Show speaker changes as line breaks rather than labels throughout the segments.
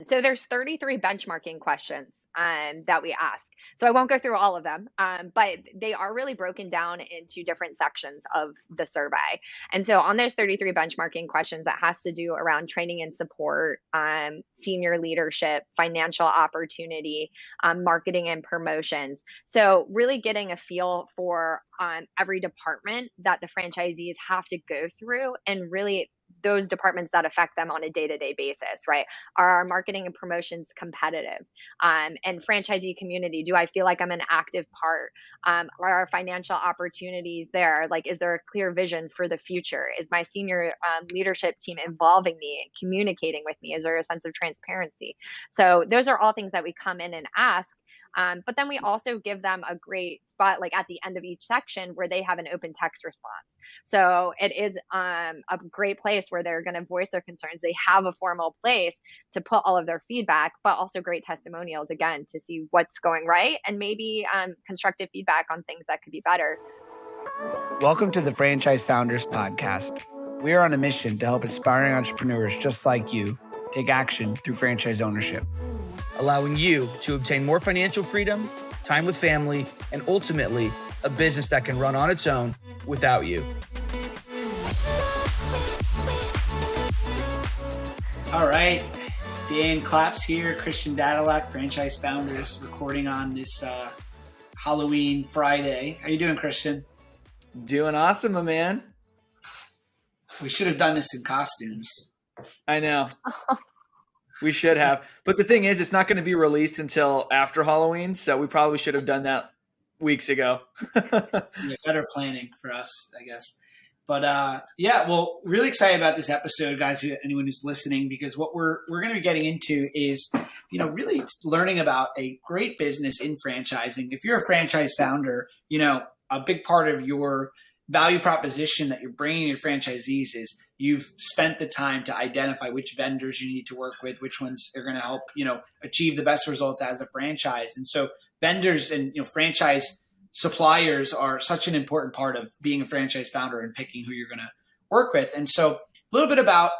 So there's 33 benchmarking questions that we ask. So I won't go through all of them, but they are really broken down into different sections of the survey. And so on those 33 benchmarking questions, that has to do around training and support, senior leadership, financial opportunity, marketing and promotions. So really getting a feel for every department that the franchisees have to go through, and really those departments that affect them on a day-to-day basis, right? Are our marketing and promotions competitive? And franchisee community, do I feel like I'm an active part? Are our financial opportunities there? Like, is there a clear vision for the future? Is my senior leadership team involving me, communicating with me? Is there a sense of transparency? So those are all things that we come in and ask. But then we also give them a great spot, like at the end of each section, where they have an open text response. So it is a great place where they're going to voice their concerns. They have a formal place to put all of their feedback, but also great testimonials, again, to see what's going right, and maybe constructive feedback on things that could be better.
Welcome to the Franchise Founders Podcast. We are on a mission to help aspiring entrepreneurs just like you take action through franchise ownership,
allowing you to obtain more financial freedom, time with family, and ultimately a business that can run on its own without you.
All right, Dan Claps here, Christian Dadulak, Franchise Founders, recording on this Halloween Friday. How you doing, Christian?
Doing awesome, my man.
We should have done this in costumes.
I know. We should have. But the thing is, it's not going to be released until after Halloween, so we probably should have done that weeks ago.
Yeah, better planning for us, I guess. But well, really excited about this episode, guys, anyone who's listening, because what we're going to be getting into is, really learning about a great business in franchising. If you're a franchise founder, a big part of your value proposition that you're bringing your franchisees is you've spent the time to identify which vendors you need to work with, which ones are going to help, achieve the best results as a franchise. And so vendors and, franchise suppliers are such an important part of being a franchise founder and picking who you're going to work with. And so a little bit about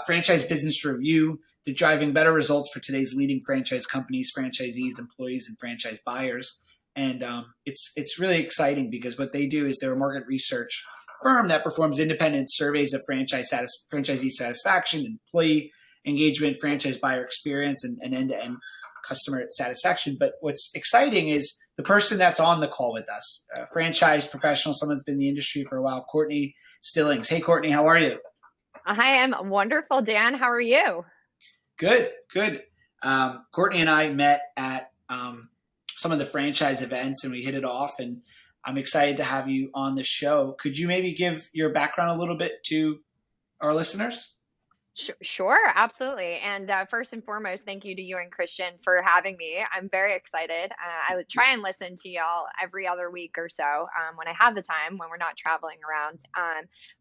Franchise Business Review, the driving better results for today's leading franchise companies, franchisees, employees, and franchise buyers. And it's really exciting because what they do is they're a market research firm that performs independent surveys of franchisee satisfaction, employee engagement, franchise buyer experience, and end-to-end customer satisfaction. But what's exciting is the person that's on the call with us, a franchise professional, someone who's been in the industry for a while, Courtney Stillings. Hey, Courtney, how are you?
Hi, I'm wonderful, Dan. How are you?
Good. Courtney and I met at some of the franchise events and we hit it off, and I'm excited to have you on the show. Could you maybe give your background a little bit to our listeners?
Sure, absolutely. And first and foremost, thank you to you and Christian for having me. I'm very excited. I would try and listen to y'all every other week or so when I have the time, when we're not traveling around.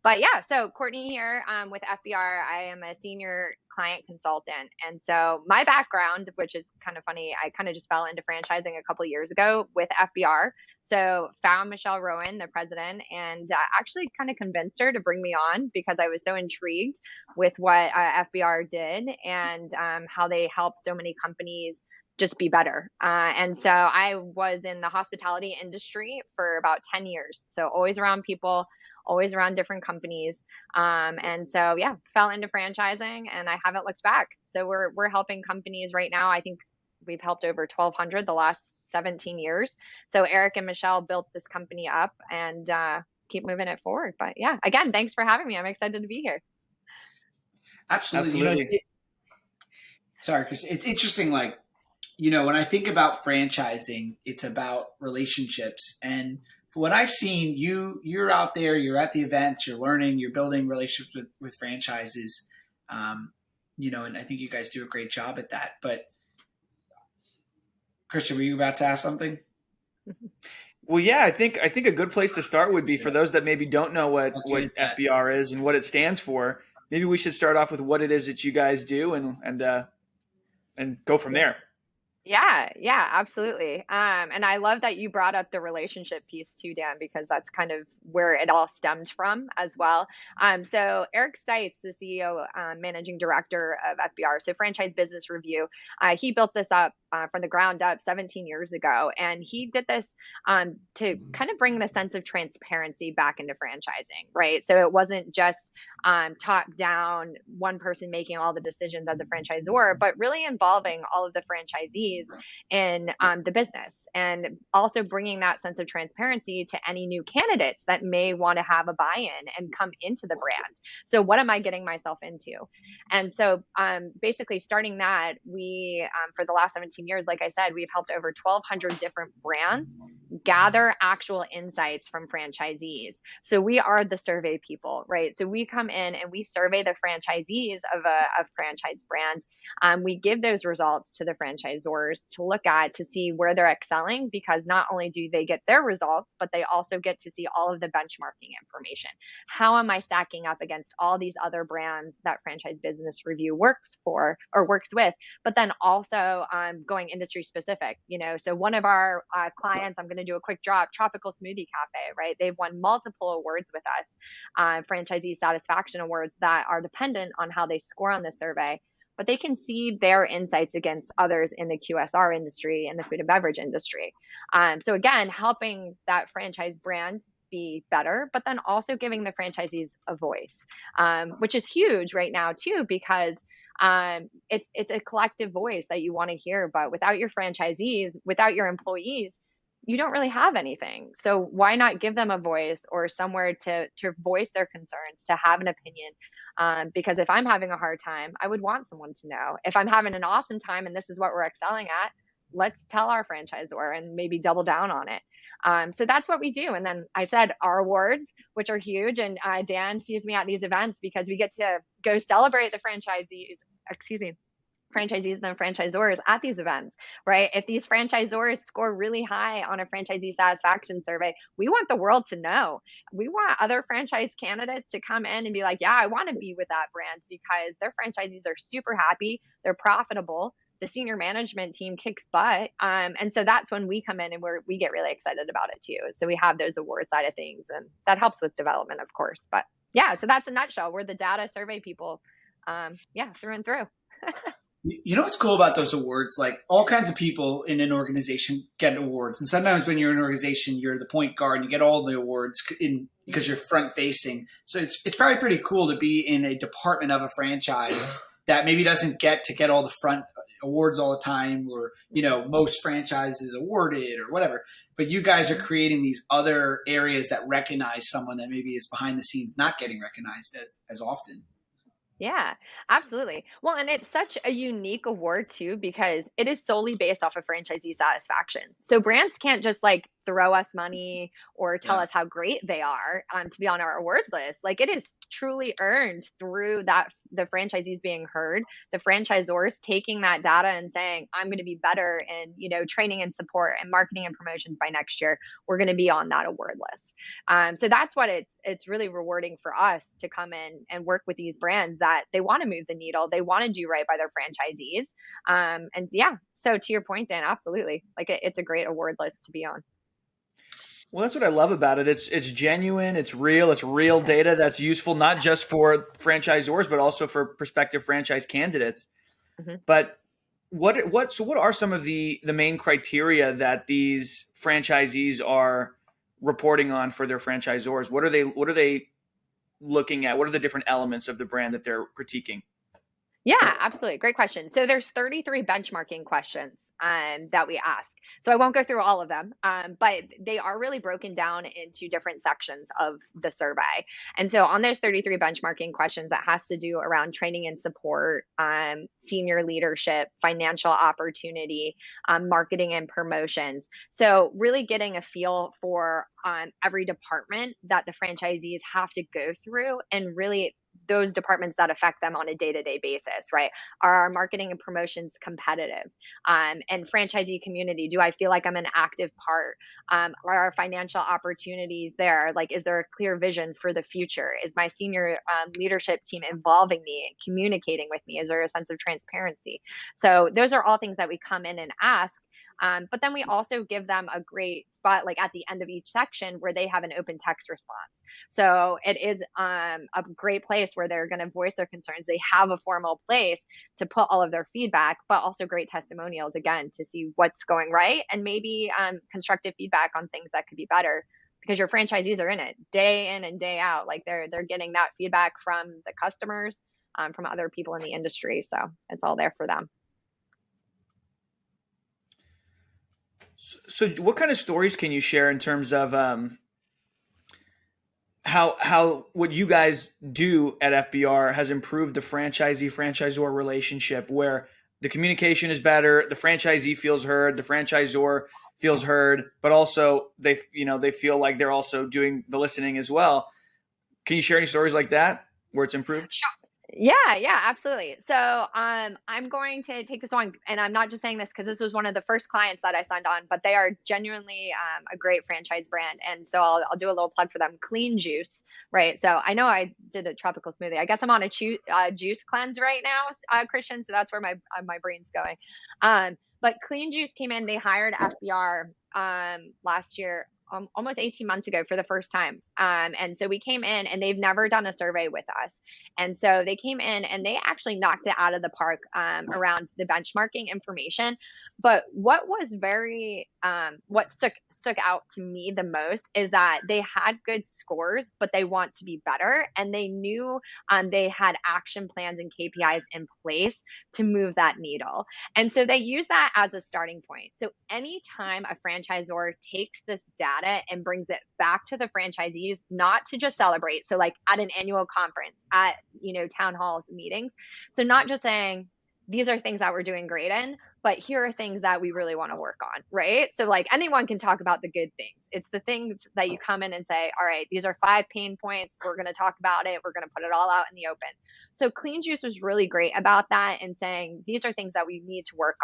But yeah, so Courtney here with FBR. I am a senior client consultant. And so my background, which is kind of funny, I kind of just fell into franchising a couple of years ago with FBR. So found Michelle Rowan, the president, and actually kind of convinced her to bring me on because I was so intrigued with what FBR did and how they help so many companies just be better. And so I was in the hospitality industry for about 10 years. So always around people, always around different companies. And so, yeah, fell into franchising and I haven't looked back. So we're helping companies right now. I think we've helped over 1,200 the last 17 years. So Eric and Michelle built this company up and keep moving it forward. But yeah, again, thanks for having me. I'm excited to be here.
Absolutely. Sorry, Chris. It's interesting. Like, when I think about franchising, it's about relationships. And for what I've seen, you're out there, you're at the events, you're learning, you're building relationships with franchises. And I think you guys do a great job at that. But Christian, were you about to ask something?
Well, yeah, I think a good place to start would be for those that maybe don't know what FBR is and what it stands for. Maybe we should start off with what it is that you guys do and go from there.
Yeah, absolutely. And I love that you brought up the relationship piece too, Dan, because that's kind of where it all stemmed from as well. So Eric Stites, the CEO, managing director of FBR, so Franchise Business Review, he built this up from the ground up 17 years ago, and he did this to kind of bring the sense of transparency back into franchising, right? So it wasn't just top down, one person making all the decisions as a franchisor, but really involving all of the franchisees in the business, and also bringing that sense of transparency to any new candidates that may want to have a buy-in and come into the brand. So what am I getting myself into? And so basically starting that, we, for the last 17 years, like I said, we've helped over 1,200 different brands gather actual insights from franchisees. So we are the survey people, right? So we come in and we survey the franchisees of a franchise brand. We give those results to the franchisors to look at to see where they're excelling, because not only do they get their results, but they also get to see all of the benchmarking information. How am I stacking up against all these other brands that Franchise Business Review works for or works with? But then also going industry specific, so one of our clients, I'm going to do a quick drop, Tropical Smoothie Cafe, right? They've won multiple awards with us, franchisee satisfaction awards that are dependent on how they score on the survey, but they can see their insights against others in the QSR industry and the food and beverage industry. So again, helping that franchise brand be better, but then also giving the franchisees a voice, which is huge right now too, because it's a collective voice that you want to hear. But without your franchisees, without your employees, you don't really have anything. So why not give them a voice or somewhere to voice their concerns, to have an opinion? Because if I'm having a hard time, I would want someone to know. If I'm having an awesome time and this is what we're excelling at, let's tell our franchisor and maybe double down on it. So that's what we do. And then I said our awards, which are huge. And Dan sees me at these events because we get to go celebrate the franchisees and franchisors at these events, right? If these franchisors score really high on a franchisee satisfaction survey, we want the world to know. We want other franchise candidates to come in and be like, yeah, I want to be with that brand because their franchisees are super happy, they're profitable, the senior management team kicks butt. And so that's when we come in and we get really excited about it too. So we have those award side of things, and that helps with development, of course. But yeah, so that's a nutshell. We're the data survey people. Through and through.
You know what's cool about those awards? Like all kinds of people in an organization get awards, and sometimes when you're in an organization, you're the point guard and you get all the awards because you're front facing. So it's probably pretty cool to be in a department of a franchise that maybe doesn't get all the front awards all the time, or most franchises awarded or whatever. But you guys are creating these other areas that recognize someone that maybe is behind the scenes not getting recognized as often.
Yeah, absolutely. Well, and it's such a unique award too, because it is solely based off of franchisee satisfaction. So brands can't just like throw us money or tell us how great they are to be on our awards list. Like it is truly earned through that, the franchisees being heard, the franchisors taking that data and saying, I'm going to be better in, training and support and marketing and promotions by next year. We're going to be on that award list. So that's what it's really rewarding for us to come in and work with these brands that they want to move the needle. They want to do right by their franchisees. And yeah, so to your point, Dan, absolutely. Like it's a great award list to be on.
Well, that's what I love about it. It's genuine, it's real data that's useful not just for franchisors but also for prospective franchise candidates.
Mm-hmm.
But what are some of the main criteria that these franchisees are reporting on for their franchisors? What are they looking at? What are the different elements of the brand that they're critiquing?
Yeah, absolutely. Great question. So there's 33 benchmarking questions that we ask. So I won't go through all of them, but they are really broken down into different sections of the survey. And so on those 33 benchmarking questions, that has to do around training and support, senior leadership, financial opportunity, marketing and promotions. So really getting a feel for every department that the franchisees have to go through and really those departments that affect them on a day-to-day basis, right? Are our marketing and promotions competitive? And franchisee community, do I feel like I'm an active part? Are our financial opportunities there? Like, is there a clear vision for the future? Is my senior leadership team involving me, communicating with me? Is there a sense of transparency? So those are all things that we come in and ask. But then we also give them a great spot, like at the end of each section, where they have an open text response. So it is a great place where they're going to voice their concerns. They have a formal place to put all of their feedback, but also great testimonials, again, to see what's going right and maybe constructive feedback on things that could be better, because your franchisees are in it day in and day out. Like they're getting that feedback from the customers, from other people in the industry. So it's all there for them.
So what kind of stories can you share in terms of how what you guys do at FBR has improved the franchisee-franchisor relationship, where the communication is better, the franchisee feels heard, the franchisor feels heard, but also they feel like they're also doing the listening as well. Can you share any stories like that where it's improved?
Sure. Yeah, absolutely. So I'm going to take this on, and I'm not just saying this because this was one of the first clients that I signed on, but they are genuinely a great franchise brand. And so I'll do a little plug for them. Clean Juice, right? So I know I did a tropical smoothie. I guess I'm on a juice cleanse right now, Christian. So that's where my brain's going. But Clean Juice came in. They hired FBR last year. Almost 18 months ago for the first time. And so we came in, and they've never done a survey with us. And so they came in and they actually knocked it out of the park around the benchmarking information. But what was what stuck out to me the most is that they had good scores, but they want to be better. And they knew they had action plans and KPIs in place to move that needle. And so they use that as a starting point. So anytime a franchisor takes this data and brings it back to the franchisees, not to just celebrate. So like at an annual conference, at, town halls, meetings. So not just saying, these are things that we're doing great in, but here are things that we really want to work on, right? So like anyone can talk about the good things. It's the things that you come in and say, all right, these are 5 pain points. We're going to talk about it. We're going to put it all out in the open. So Clean Juice was really great about that and saying, these are things that we need to work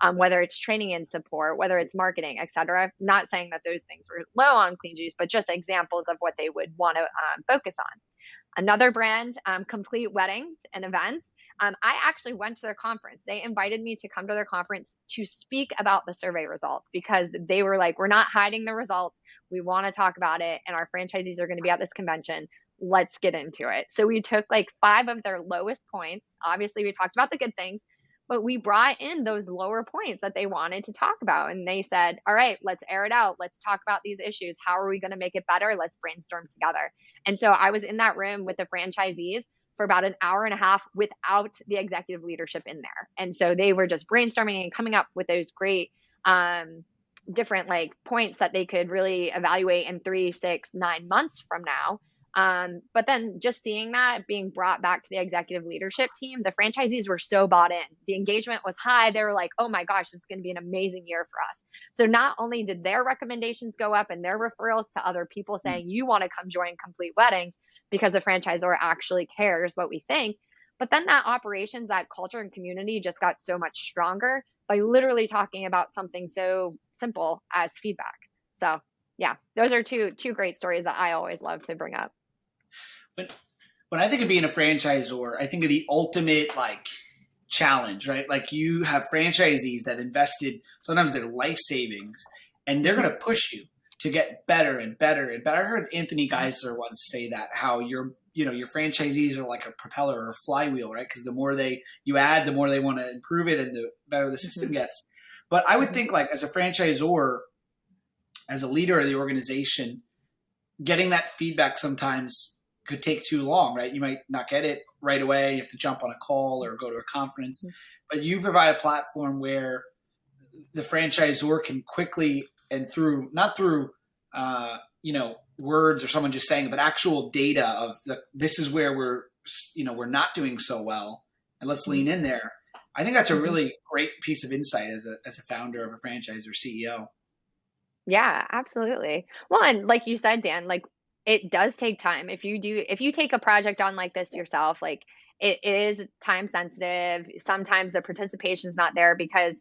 on, whether it's training and support, whether it's marketing, et cetera. Not saying that those things were low on Clean Juice, but just examples of what they would want to focus on. Another brand, Complete Weddings and Events. I actually went to their conference. They invited me to come to their conference to speak about the survey results, because they were like, we're not hiding the results. We want to talk about it. And our franchisees are going to be at this convention. Let's get into it. So we took like 5 of their lowest points. Obviously, we talked about the good things, but we brought in those lower points that they wanted to talk about. And they said, all right, let's air it out. Let's talk about these issues. How are we going to make it better? Let's brainstorm together. And so I was in that room with the franchisees for about an hour and a half without the executive leadership in there. And so they were just brainstorming and coming up with those great different like points that they could really evaluate in 3, 6, 9 months from now. But then just seeing that being brought back to the executive leadership team, the franchisees were so bought in. The engagement was high. They were like, oh my gosh, this is going to be an amazing year for us. So not only did their recommendations go up and their referrals to other people saying, you want to come join Complete Weddings because the franchisor actually cares what we think, but then that operations, that culture and community just got so much stronger by literally talking about something so simple as feedback. So yeah, those are two great stories that I always love to bring up.
When I think of being a franchisor, I think of the ultimate like challenge, right? Like you have franchisees that invested sometimes their life savings, and they're going to push you to get better and better and better. I heard Anthony Geisler once say that, how your franchisees are like a propeller or a flywheel, right? Because the more you add, the more they want to improve it, and the better the system gets. But I would think like as a franchisor, as a leader of the organization, getting that feedback sometimes could take too long, right? You might not get it right away. You have to jump on a call or go to a conference, but you provide a platform where the franchisor can quickly and not through words or someone just saying it, but actual data of this is where we're not doing so well, and let's lean in there. I think that's a really great piece of insight as a founder of a franchise or CEO.
Yeah, absolutely. Well, and like you said, Dan, like It does take time. If you take a project on like this yourself, like it is time sensitive. Sometimes the participation's not there because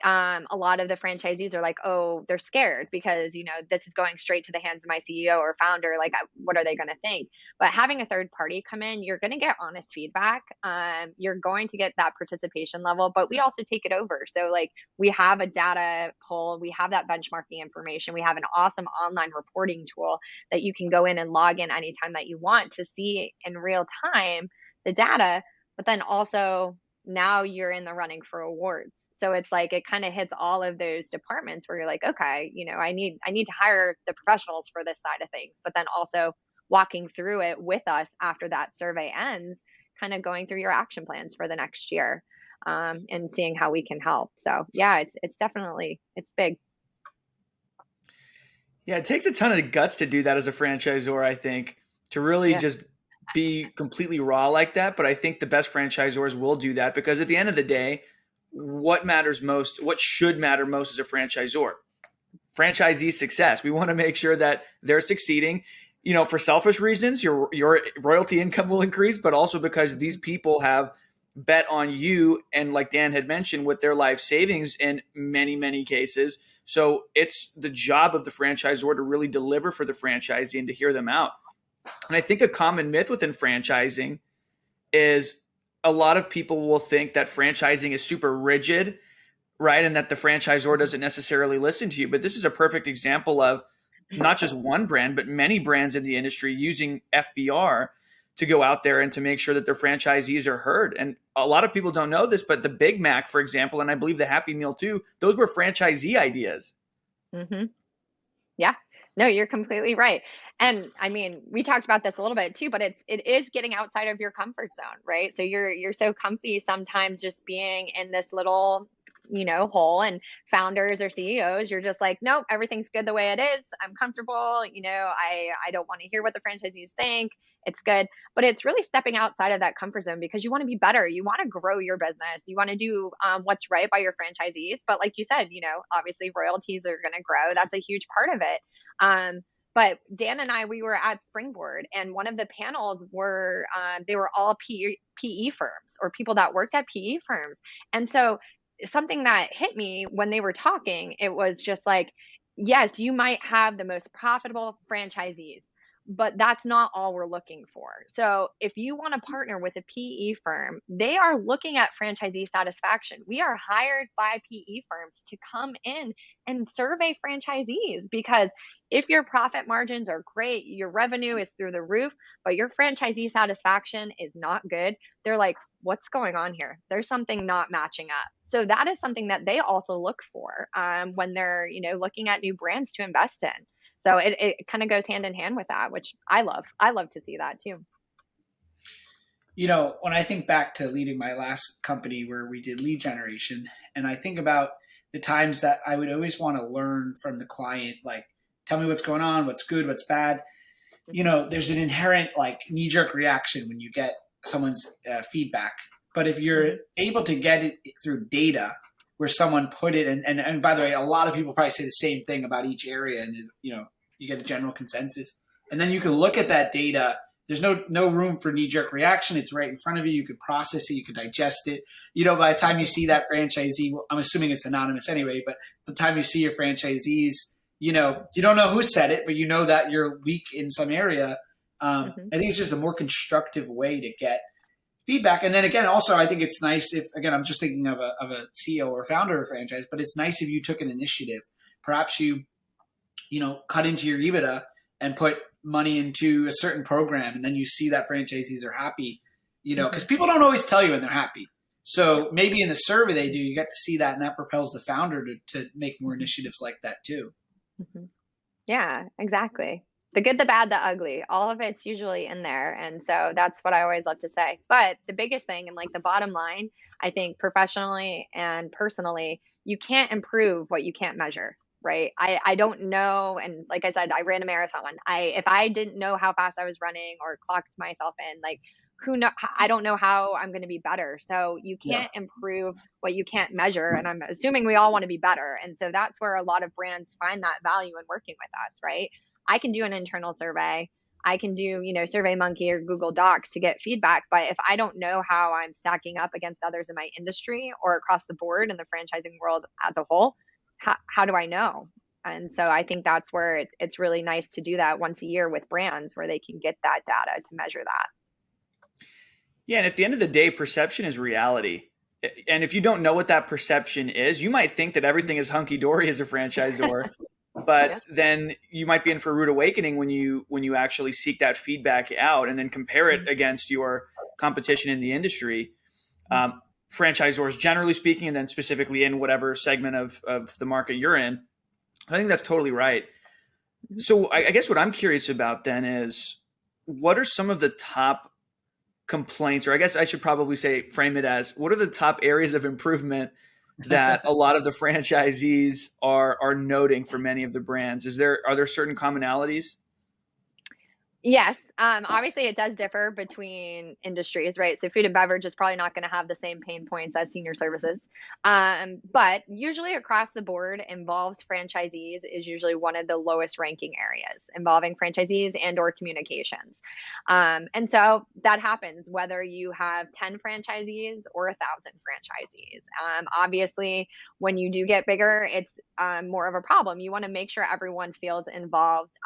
a lot of the franchisees are like, oh, they're scared because, this is going straight to the hands of my CEO or founder. Like, what are they going to think? But having a third party come in, you're going to get honest feedback. You're going to get that participation level, but we also take it over. So like we have a data poll, we have that benchmarking information. We have an awesome online reporting tool that you can go in and log in anytime that you want to see in real time the data, but then also now you're in the running for awards. So it's like it kind of hits all of those departments where you're like, okay, I need to hire the professionals for this side of things, but then also walking through it with us after that survey ends, kind of going through your action plans for the next year, and seeing how we can help. So yeah, it's definitely, it's big.
Yeah, it takes a ton of guts to do that as a franchisor, I think, to really just be completely raw like that. But I think the best franchisors will do that because at the end of the day, what matters most, what should matter most as a franchisor? Franchisee success. We want to make sure that they're succeeding, for selfish reasons, your royalty income will increase, but also because these people have bet on you. And like Dan had mentioned, with their life savings in many, many cases. So it's the job of the franchisor to really deliver for the franchisee and to hear them out. And I think a common myth within franchising is a lot of people will think that franchising is super rigid, right? And that the franchisor doesn't necessarily listen to you. But this is a perfect example of not just one brand, but many brands in the industry using FBR to go out there and to make sure that their franchisees are heard. And a lot of people don't know this, but the Big Mac, for example, and I believe the Happy Meal too, those were franchisee ideas.
Mm-hmm. Yeah, no, you're completely right. And I mean, we talked about this a little bit too, but it is getting outside of your comfort zone, right? So you're so comfy sometimes just being in this little, hole, and founders or CEOs, you're just like, nope, everything's good the way it is. I'm comfortable. I don't want to hear what the franchisees think. It's good. But it's really stepping outside of that comfort zone because you want to be better. You want to grow your business. You want to do what's right by your franchisees. But like you said, obviously royalties are going to grow. That's a huge part of it. But Dan and I, we were at Springboard, and one of the panels were, they were all PE firms or people that worked at PE firms. And so something that hit me when they were talking, it was just like, yes, you might have the most profitable franchisees, but that's not all we're looking for. So if you want to partner with a PE firm, they are looking at franchisee satisfaction. We are hired by PE firms to come in and survey franchisees because if your profit margins are great, your revenue is through the roof, but your franchisee satisfaction is not good, they're like, what's going on here? There's something not matching up. So that is something that they also look for when they're, looking at new brands to invest in. So it kind of goes hand in hand with that, which I love. I love to see that too.
When I think back to leading my last company where we did lead generation, and I think about the times that I would always want to learn from the client, like, tell me what's going on, what's good, what's bad. There's an inherent like knee-jerk reaction when you get someone's feedback. But if you're able to get it through data where someone put it, and by the way, a lot of people probably say the same thing about each area, and you get a general consensus. And then you can look at that data. There's no room for knee-jerk reaction. It's right in front of you. You can process it. You can digest it. By the time you see that franchisee, I'm assuming it's anonymous anyway, but it's the time you see your franchisees, you don't know who said it, but you know that you're weak in some area. I think it's just a more constructive way to get feedback. And then again, also, I think it's nice if, again, I'm just thinking of a CEO or founder of a franchise, but it's nice if you took an initiative. Perhaps you cut into your EBITDA and put money into a certain program, and then you see that franchisees are happy, because people don't always tell you when they're happy. So maybe in the survey they do, you get to see that, and that propels the founder to make more initiatives like that too.
Yeah, exactly. The good, the bad, the ugly, all of it's usually in there. And so that's what I always love to say. But the biggest thing, and like the bottom line, I think professionally and personally, you can't improve what you can't measure, right? I don't know. And like I said, I ran a marathon. If I didn't know how fast I was running or clocked myself in, like, I don't know how I'm going to be better. So you can't improve what you can't measure. And I'm assuming we all want to be better. And so that's where a lot of brands find that value in working with us, right? I can do an internal survey. I can do, SurveyMonkey or Google Docs to get feedback. But if I don't know how I'm stacking up against others in my industry or across the board in the franchising world as a whole, how do I know? And so I think that's where it's really nice to do that once a year with brands where they can get that data to measure that.
Yeah. And at the end of the day, perception is reality. And if you don't know what that perception is, you might think that everything is hunky dory as a franchisor. But then you might be in for a rude awakening when you actually seek that feedback out and then compare it against your competition in the industry. Franchisors, generally speaking, and then specifically in whatever segment of the market you're in. I think that's totally right. So I guess what I'm curious about then is, what are some of the top complaints, or I guess I should probably frame it as, what are the top areas of improvement that a lot of the franchisees are noting for many of the brands? Are there certain commonalities?
Yes. Obviously it does differ between industries, right? So food and beverage is probably not going to have the same pain points as senior services. But usually across the board involves franchisees is usually one of the lowest ranking areas involving franchisees and or communications. And so that happens whether you have 10 franchisees or 1,000 franchisees. Obviously, when you do get bigger, it's more of a problem. You want to make sure everyone feels involved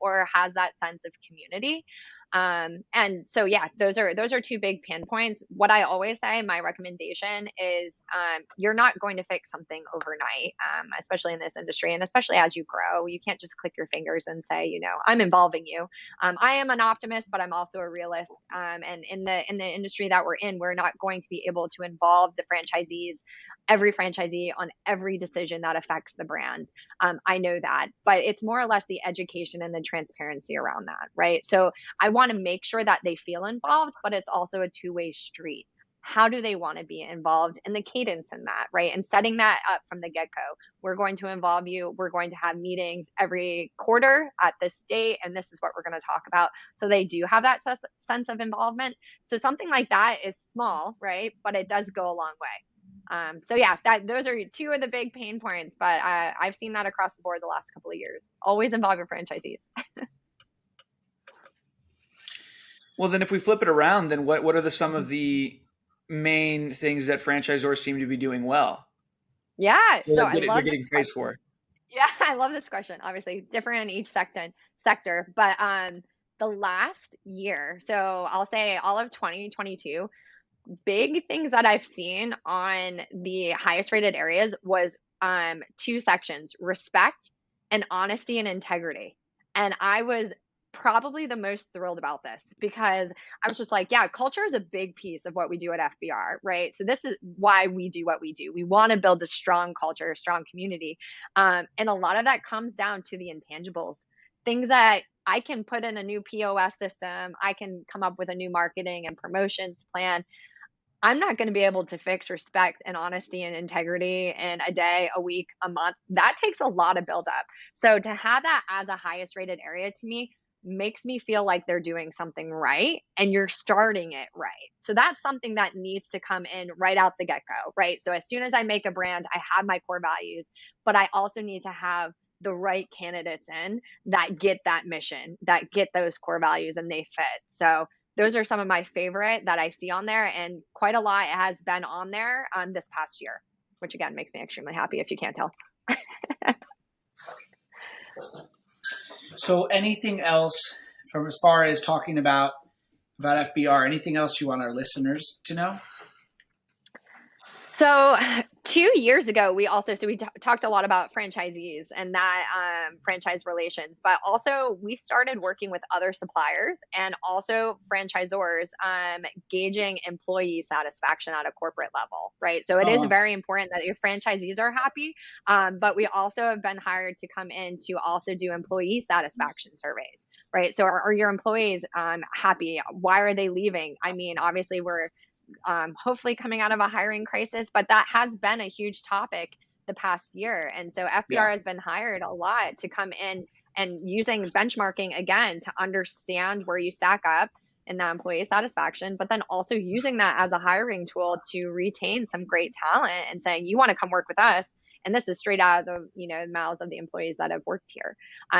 or has that sense of community. And so, yeah, those are two big pinpoints. What I always say, my recommendation is you're not going to fix something overnight, especially in this industry. And especially as you grow, you can't just click your fingers and say, I'm involving you. I am an optimist, but I'm also a realist. And in the industry that we're in, we're not going to be able to involve the franchisees, every franchisee on every decision that affects the brand. I know that, but it's more or less the education and the transparency around that, right? So I want to make sure that they feel involved, but it's also a two-way street. How do they want to be involved, and the cadence in that, right? And setting that up from the get-go. We're going to involve you. We're going to have meetings every quarter at this date, and this is what we're going to talk about. So they do have that sense of involvement. So something like that is small, right? But it does go a long way. So yeah, those are two of the big pain points, but I've seen that across the board the last couple of years. Always involve your franchisees.
Well, then if we flip it around, then what are some of the main things that franchisors seem to be doing well?
Yeah, so
I love getting praised for.
Yeah, I love this question. Obviously, different in each sector, but the last year, so I'll say all of 2022. Big things that I've seen on the highest rated areas was two sections: respect and honesty and integrity. And I was probably the most thrilled about this because I was just like, yeah, culture is a big piece of what we do at FBR, right? So this is why we do what we do. We want to build a strong culture, a strong community. And a lot of that comes down to the intangibles, things that I can put in a new POS system. I can come up with a new marketing and promotions plan. I'm not going to be able to fix respect and honesty and integrity in a day, a week, a month. That takes a lot of buildup. So to have that as a highest rated area to me makes me feel like they're doing something right and you're starting it right. So that's something that needs to come in right out the get-go, right? So as soon as I make a brand, I have my core values, but I also need to have the right candidates in that get that mission, that get those core values and they fit. So those are some of my favorite that I see on there, and quite a lot has been on there this past year, which again makes me extremely happy if you can't tell.
So anything else from as far as talking about FBR, anything else you want our listeners to know?
So 2 years ago, we talked a lot about franchisees and that franchise relations, but also we started working with other suppliers and also franchisors gauging employee satisfaction at a corporate level, right? So it is very important that your franchisees are happy, but we also have been hired to come in to also do employee satisfaction surveys, right? So are your employees happy? Why are they leaving? I mean, obviously we're hopefully coming out of a hiring crisis, but that has been a huge topic the past year. And so FBR has been hired a lot to come in and using benchmarking again to understand where you stack up in that employee satisfaction, but then also using that as a hiring tool to retain some great talent and saying, you want to come work with us And this is straight out of the, mouths of the employees that have worked here.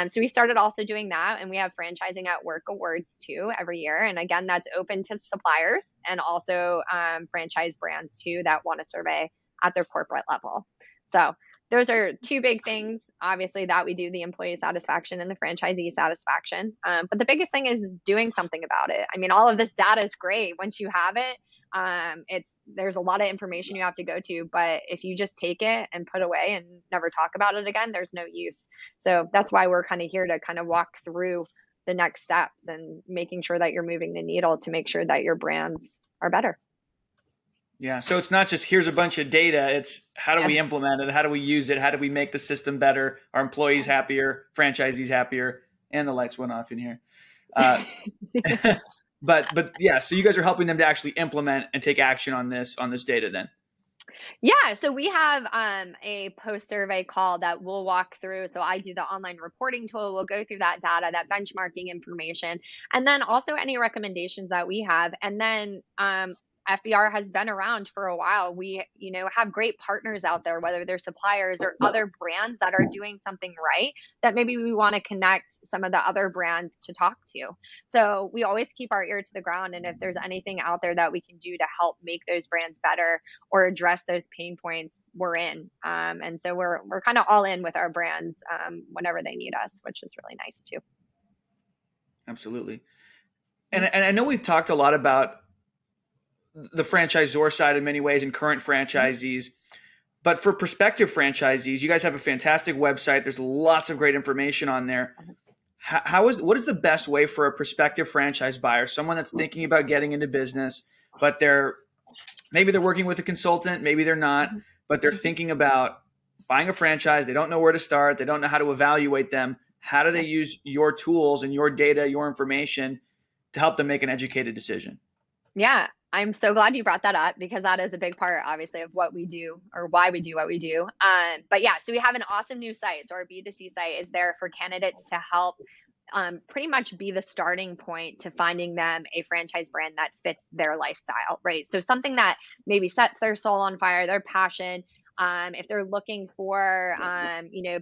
So we started also doing that, and we have Franchising at Work awards too every year. And again, that's open to suppliers and also franchise brands too that want to survey at their corporate level. So those are two big things, obviously, that we do: the employee satisfaction and the franchisee satisfaction. But the biggest thing is doing something about it. I mean, all of this data is great once you have it. There's a lot of information you have to go to, but if you just take it and put away and never talk about it again, there's no use. So that's why we're kind of here to kind of walk through the next steps and making sure that you're moving the needle to make sure that your brands are better.
Yeah. So it's not just here's a bunch of data. It's how do we implement it? How do we use it? How do we make the system better? Our employees happier, franchisees happier, and the lights went off in here. But yeah, so you guys are helping them to actually implement and take action on this data then.
Yeah, so we have a post-survey call that we'll walk through. So I do the online reporting tool. We'll go through that data, that benchmarking information, and then also any recommendations that we have. And then FBR has been around for a while. We, have great partners out there, whether they're suppliers or other brands that are doing something right, that maybe we want to connect some of the other brands to talk to. So we always keep our ear to the ground. And if there's anything out there that we can do to help make those brands better or address those pain points, we're in. And so we're kind of all in with our brands whenever they need us, which is really nice too.
Absolutely. And I know we've talked a lot about the franchisor side in many ways and current franchisees, but for prospective franchisees, you guys have a fantastic website. There's lots of great information on there. What is the best way for a prospective franchise buyer, someone that's thinking about getting into business, but maybe they're working with a consultant, maybe they're not, but they're thinking about buying a franchise. They don't know where to start. They don't know how to evaluate them. How do they use your tools and your data, your information to help them make an educated decision?
Yeah, I'm so glad you brought that up, because that is a big part, obviously, of what we do or why we do what we do. But yeah, so we have an awesome new site. So our B2C site is there for candidates to help pretty much be the starting point to finding them a franchise brand that fits their lifestyle, right? So something that maybe sets their soul on fire, their passion. If they're looking for,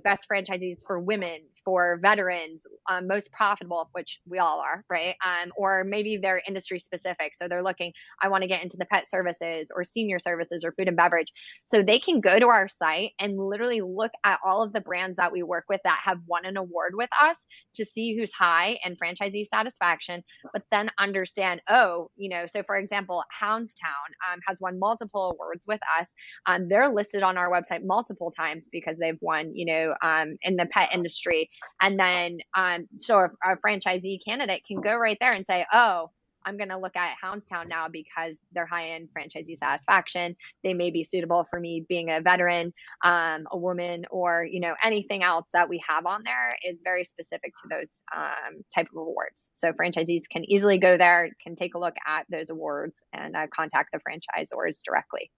best franchisees for women, for veterans, most profitable, which we all are, right? Or maybe they're industry specific. So they're looking, I want to get into the pet services or senior services or food and beverage. So they can go to our site and literally look at all of the brands that we work with that have won an award with us to see who's high in franchisee satisfaction, but then understand, so for example, Houndstown has won multiple awards with us. They're listed on our website multiple times because they've won, in the pet industry. And then, so a franchisee candidate can go right there and say, oh, I'm going to look at Houndstown now because they're high in franchisee satisfaction. They may be suitable for me being a veteran, a woman, or, anything else that we have on there is very specific to those type of awards. So franchisees can easily go there, can take a look at those awards and contact the franchisors directly.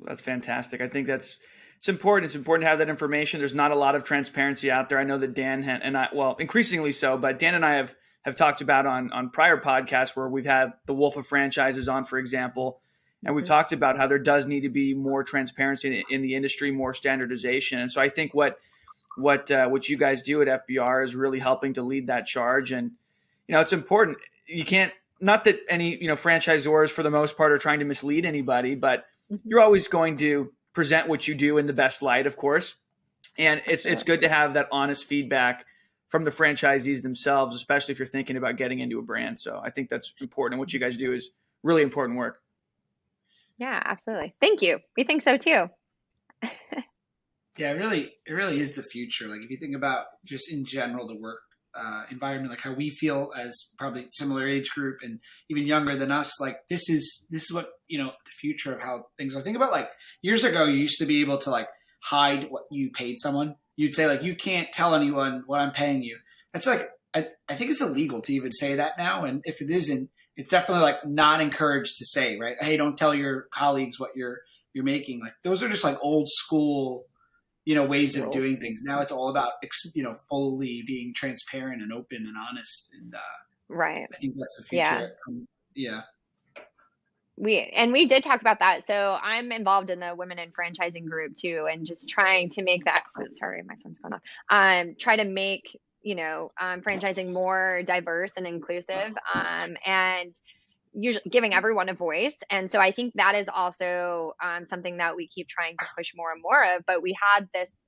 That's fantastic. I think it's important. It's important to have that information. There's not a lot of transparency out there. I know that Dan and I, well, increasingly so, but Dan and I have talked about on prior podcasts where we've had the Wolf of Franchises on, for example, and we've talked about how there does need to be more transparency in the industry, more standardization. And so I think what you guys do at FBR is really helping to lead that charge. And, it's important. You can't, not that any, franchisors for the most part are trying to mislead anybody, but you're always going to present what you do in the best light, of course. And it's good to have that honest feedback from the franchisees themselves, especially if you're thinking about getting into a brand. So I think that's important. What you guys do is really important work.
Yeah, absolutely. Thank you. We think so too.
Yeah, it really is the future. Like if you think about just in general, the work environment, like how we feel as probably similar age group and even younger than us, like this is what, the future of how things are. Think about like years ago, you used to be able to like hide what you paid someone. You'd say like, you can't tell anyone what I'm paying you. That's like, I think it's illegal to even say that now. And if it isn't, it's definitely like not encouraged to say, right? Hey, don't tell your colleagues what you're making. Like those are just like old school, ways of doing things. Now it's all about, fully being transparent and open and honest. And,
right.
I think that's the future. Yeah.
we did talk about that. So I'm involved in the women in franchising group too, and just trying to make that, oh, sorry, my phone's going off. Try to make, franchising more diverse and inclusive, and usually giving everyone a voice. And so I think that is also something that we keep trying to push more and more of. But we had this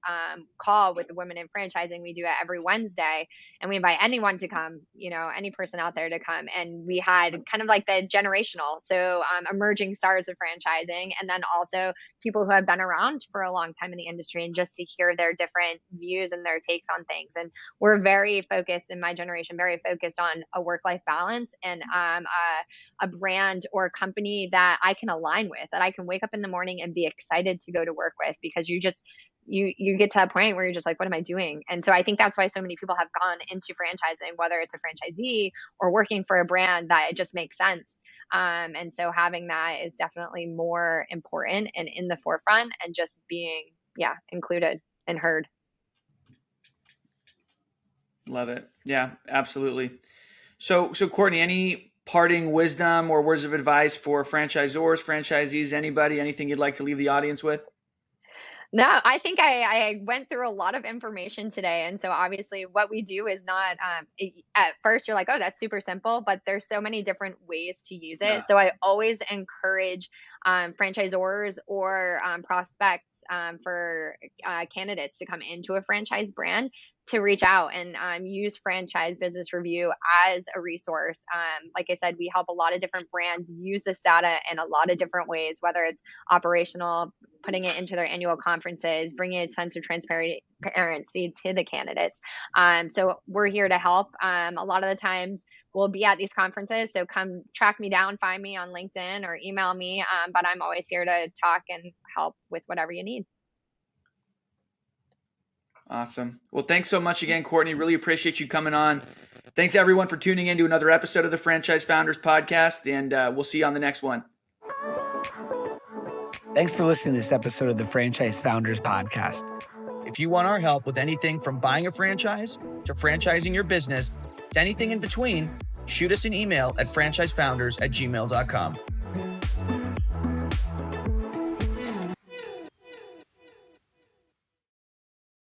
call with the women in franchising. We do it every Wednesday, and we invite anyone to come, any person out there to come. And we had kind of like the generational, so emerging stars of franchising, and then also people who have been around for a long time in the industry, and just to hear their different views and their takes on things. And we're very focused in my generation, very focused on a work-life balance and a brand or a company that I can align with, that I can wake up in the morning and be excited to go to work with, because you get to that point where you're just like, what am I doing? And so I think that's why so many people have gone into franchising, whether it's a franchisee or working for a brand, that it just makes sense. And so having that is definitely more important and in the forefront, and just being, included and heard.
Love it. Yeah, absolutely. So Courtney, any parting wisdom or words of advice for franchisors, franchisees, anybody, anything you'd like to leave the audience with?
No, I think I went through a lot of information today. And so obviously what we do is not, at first you're like, oh, that's super simple, but there's so many different ways to use it. Yeah. So I always encourage franchisors or prospects for candidates to come into a franchise brand to reach out and use Franchise Business Review as a resource. Like I said, we help a lot of different brands use this data in a lot of different ways, whether it's operational, putting it into their annual conferences, bringing a sense of transparency to the candidates. So we're here to help. A lot of the times we'll be at these conferences, so come track me down, find me on LinkedIn or email me. But I'm always here to talk and help with whatever you need.
Awesome. Well, thanks so much again, Courtney. Really appreciate you coming on. Thanks everyone for tuning in to another episode of the Franchise Founders Podcast, and we'll see you on the next one.
Thanks for listening to this episode of the Franchise Founders Podcast.
If you want our help with anything from buying a franchise to franchising your business to anything in between, shoot us an email at franchisefounders@gmail.com.